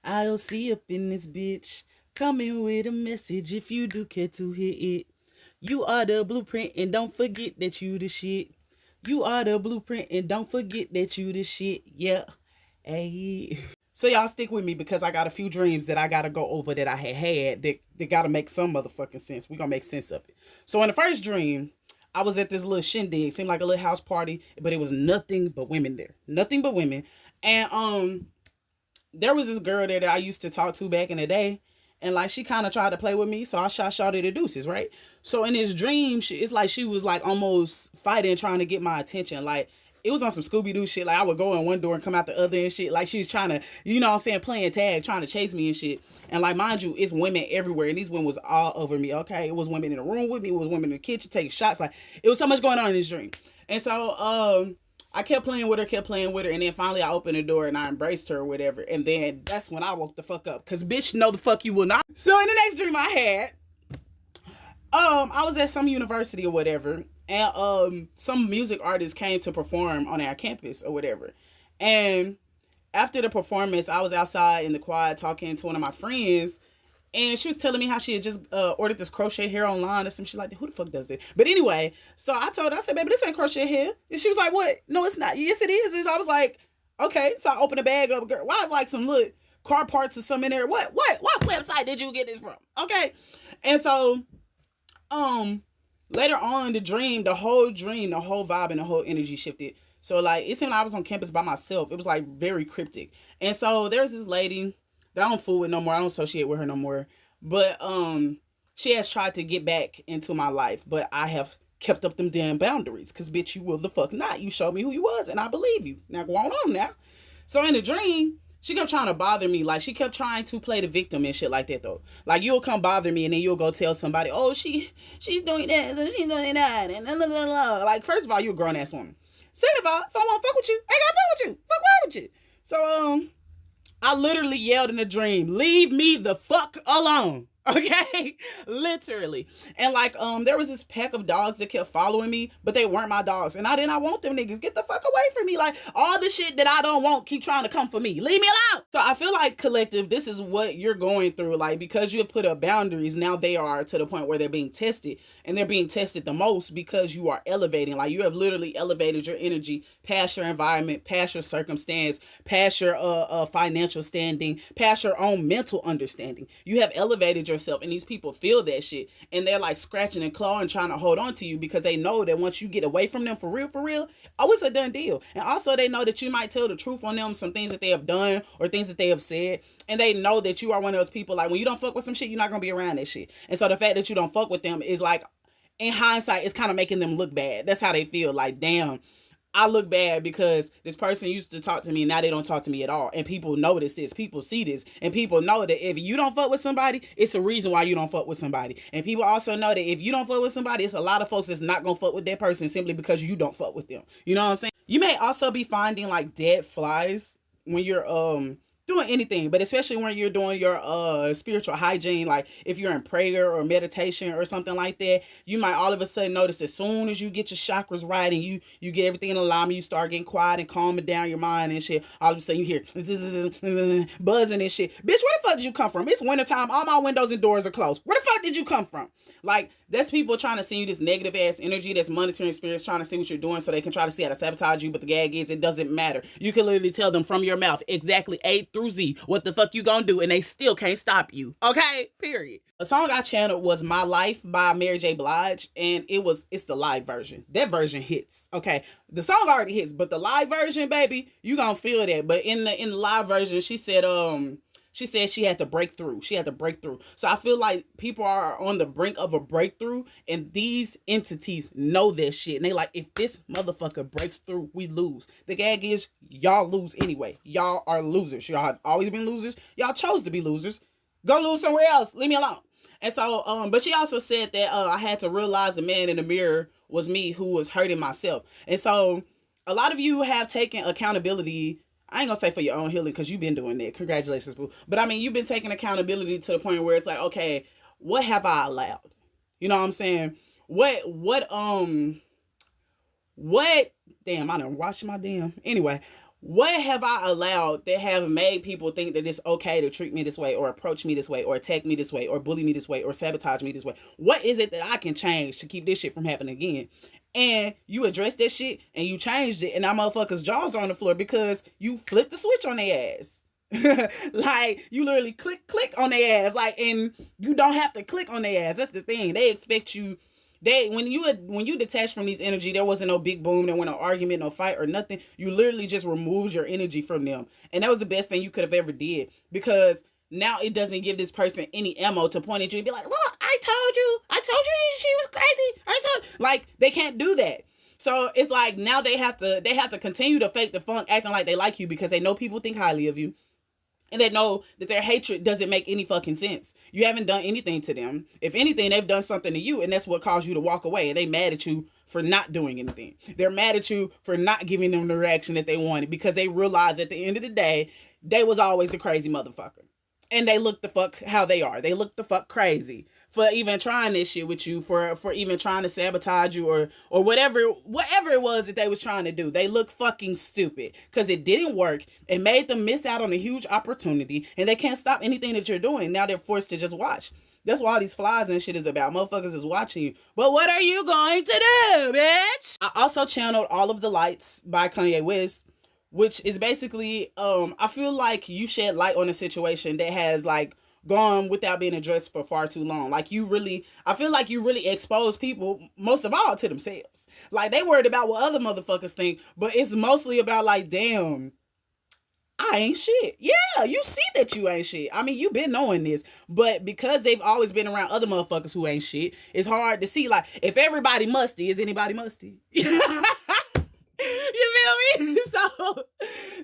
I'll see up in this bitch. Coming with a message if you do care to hear it. You are the blueprint and don't forget that you the shit. You are the blueprint and don't forget that you the shit. Yeah. Hey. So y'all stick with me because I got a few dreams that I gotta go over that I had that gotta make some motherfucking sense. We gonna make sense of it. So in the first dream, I was at this little shindig, seemed like a little house party, but it was nothing but women there. Nothing but women. And there was this girl there that I used to talk to back in the day. And like she kind of tried to play with me, so I shot shorty the deuces, right? So in this dream, it's like she was like almost fighting, trying to get my attention. Like it was on some Scooby Doo shit. Like I would go in one door and come out the other and shit. Like she was trying to, you know what I'm saying, playing tag, trying to chase me and shit. And like mind you, it's women everywhere, and these women was all over me. Okay, it was women in the room with me, it was women in the kitchen taking shots. Like it was so much going on in this dream. And so I kept playing with her, and then finally I opened the door and I embraced her or whatever. And then that's when I woke the fuck up. Cause bitch, no the fuck you will not. So in the next dream I had, I was at some university or whatever, and some music artists came to perform on our campus or whatever. And after the performance, I was outside in the quad talking to one of my friends, and she was telling me how she had just ordered this crochet hair online or some shit like that. Who the fuck does that? But anyway, so I told her, I said, baby, this ain't crochet hair. And she was like, what? No, it's not. Yes, it is. And so I was like, okay. So I opened the bag up. Girl, why is like some little car parts or something in there? What website did you get this from? Okay. And so, um, later on in the dream, the whole vibe and the whole energy shifted. So like, it seemed like I was on campus by myself. It was like very cryptic. And so there's this lady that I don't fool with no more. I don't associate with her no more. But she has tried to get back into my life, but I have kept up them damn boundaries. Cause bitch, you will the fuck not. You showed me who you was, and I believe you. Now go on now. So in the dream, she kept trying to bother me. Like she kept trying to play the victim and shit like that though. Like you'll come bother me and then you'll go tell somebody, oh she's doing this and she's doing that and blah, blah, blah. Like first of all, you a grown ass woman. Second of all, if I want to fuck with you, I gotta fuck with you. Fuck around with you. So I literally yelled in a dream, leave me the fuck alone. Okay, literally. And like there was this pack of dogs that kept following me, but they weren't my dogs, and I did not want them niggas. Get the fuck away from me. Like all the shit that I don't want keep trying to come for me. Leave me alone. So I feel like collective, this is what you're going through. Like because you have put up boundaries, now they are to the point where they're being tested, and they're being tested the most because you are elevating. Like you have literally elevated your energy past your environment, past your circumstance, past your financial standing, past your own mental understanding. You have elevated yourself, and these people feel that shit, and they're like scratching and clawing trying to hold on to you because they know that once you get away from them for real, oh, it's a done deal. And also they know that you might tell the truth on them, some things that they have done or things that they have said, and they know that you are one of those people, like when you don't fuck with some shit, you're not gonna be around that shit. And so the fact that you don't fuck with them is like, in hindsight, it's kind of making them look bad. That's how they feel. Like, damn, I look bad because this person used to talk to me and now they don't talk to me at all. And people notice this, people see this, and people know that if you don't fuck with somebody, it's a reason why you don't fuck with somebody. And people also know that if you don't fuck with somebody, it's a lot of folks that's not gonna fuck with that person simply because you don't fuck with them. You know what I'm saying? You may also be finding like dead flies when you're doing anything, but especially when you're doing your spiritual hygiene, like if you're in prayer or meditation or something like that, you might all of a sudden notice as soon as you get your chakras right and you get everything in alignment, you start getting quiet and calming down your mind and shit, all of a sudden you hear buzzing and shit. Bitch, where the fuck did you come from? It's wintertime, all my windows and doors are closed. Where the fuck did you come from? Like, that's people trying to send you this negative ass energy, that's monitoring spirits trying to see what you're doing so they can try to see how to sabotage you, but the gag is it doesn't matter. You can literally tell them from your mouth exactly A through Z what the fuck you gonna do, and they still can't stop you. Okay? Period. A song I channeled was My Life by Mary J. Blige, and it's the live version. That version hits. Okay. The song already hits, but the live version, baby, you gonna feel that. But in the live version, she said she had to break through. She had to break through. So I feel like people are on the brink of a breakthrough, and these entities know this shit. And they like, if this motherfucker breaks through, we lose. The gag is, y'all lose anyway. Y'all are losers. Y'all have always been losers. Y'all chose to be losers. Go lose somewhere else. Leave me alone. And so, but she also said that I had to realize the man in the mirror was me who was hurting myself. And so a lot of you have taken accountability. I ain't gonna say for your own healing because you've been doing that. Congratulations, boo. But I mean, you've been taking accountability to the point where it's like, okay, what have I allowed? You know what I'm saying? What, damn, I done watched my damn. Anyway, What have I allowed that have made people think that it's okay to treat me this way, or approach me this way, or attack me this way, or bully me this way, or sabotage me this way? What is it that I can change to keep this shit from happening again? And you address that shit and you changed it, and our motherfuckers' jaws are on the floor because you flipped the switch on their ass. Like, you literally click on their ass, like, and you don't have to click on their ass. That's the thing. They expect you. When you detach from these energy, there wasn't no big boom, there wasn't no argument, no fight or nothing. You literally just removed your energy from them, and that was the best thing you could have ever did, because now it doesn't give this person any ammo to point at you and be like, "Look, I told you she was crazy. I told." Like, they can't do that. So it's like now they have to continue to fake the funk, acting like they like you because they know people think highly of you, and they know that their hatred doesn't make any fucking sense. You haven't done anything to them. If anything, they've done something to you, and that's what caused you to walk away. And they mad at you for not doing anything. They're mad at you for not giving them the reaction that they wanted, because they realize at the end of the day, they was always the crazy motherfucker. And they look the fuck how they are. They look the fuck crazy for even trying this shit with you, for even trying to sabotage you, or whatever it was that they was trying to do. They look fucking stupid because it didn't work. It made them miss out on a huge opportunity, and they can't stop anything that you're doing. Now they're forced to just watch. That's what all these flies and shit is about. Motherfuckers is watching you. But what are you going to do, bitch? I also channeled All of the Lights by Kanye West, which is basically, I feel like you shed light on a situation that has, like, gone without being addressed for far too long. Like, I feel like you really expose people, most of all, to themselves. Like, they worried about what other motherfuckers think, but it's mostly about, like, damn, I ain't shit. Yeah, you see that you ain't shit. I mean, you been knowing this, but because they've always been around other motherfuckers who ain't shit, it's hard to see, like, if everybody musty, is anybody musty? You feel me?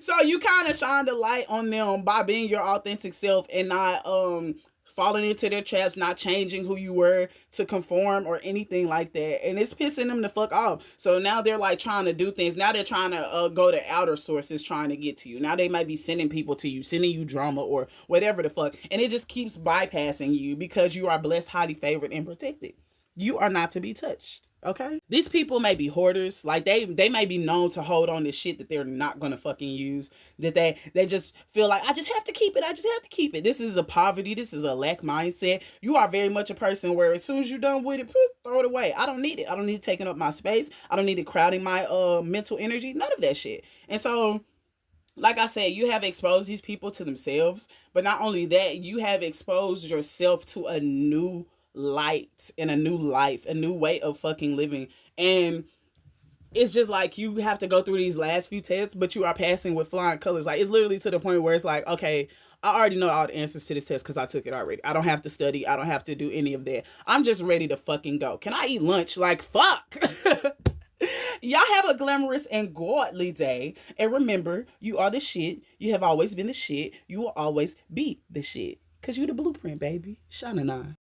So you kind of shine the light on them by being your authentic self and not falling into their traps, not changing who you were to conform or anything like that. And it's pissing them the fuck off. So now they're like trying to do things. Now they're trying to go to outer sources trying to get to you. Now they might be sending people to you, sending you drama or whatever the fuck. And it just keeps bypassing you because you are blessed, highly favored, and protected. You are not to be touched. Okay? These people may be hoarders. Like, they may be known to hold on to shit that they're not gonna fucking use. That they just feel like, I just have to keep it. I just have to keep it. This is a poverty. This is a lack mindset. You are very much a person where as soon as you're done with it, poof, throw it away. I don't need it. I don't need it taking up my space. I don't need it crowding my mental energy. None of that shit. And so, like I said, you have exposed these people to themselves, but not only that, you have exposed yourself to a new light and a new life, a new way of fucking living. And it's just like you have to go through these last few tests, but you are passing with flying colors. Like, it's literally to the point where it's like, okay, I already know all the answers to this test because I took it already. I don't have to study. I don't have to do any of that. I'm just ready to fucking go. Can I eat lunch? Like, fuck. Y'all have a glamorous and godly day. And remember, you are the shit. You have always been the shit. You will always be the shit. Because you the blueprint, baby. Shana.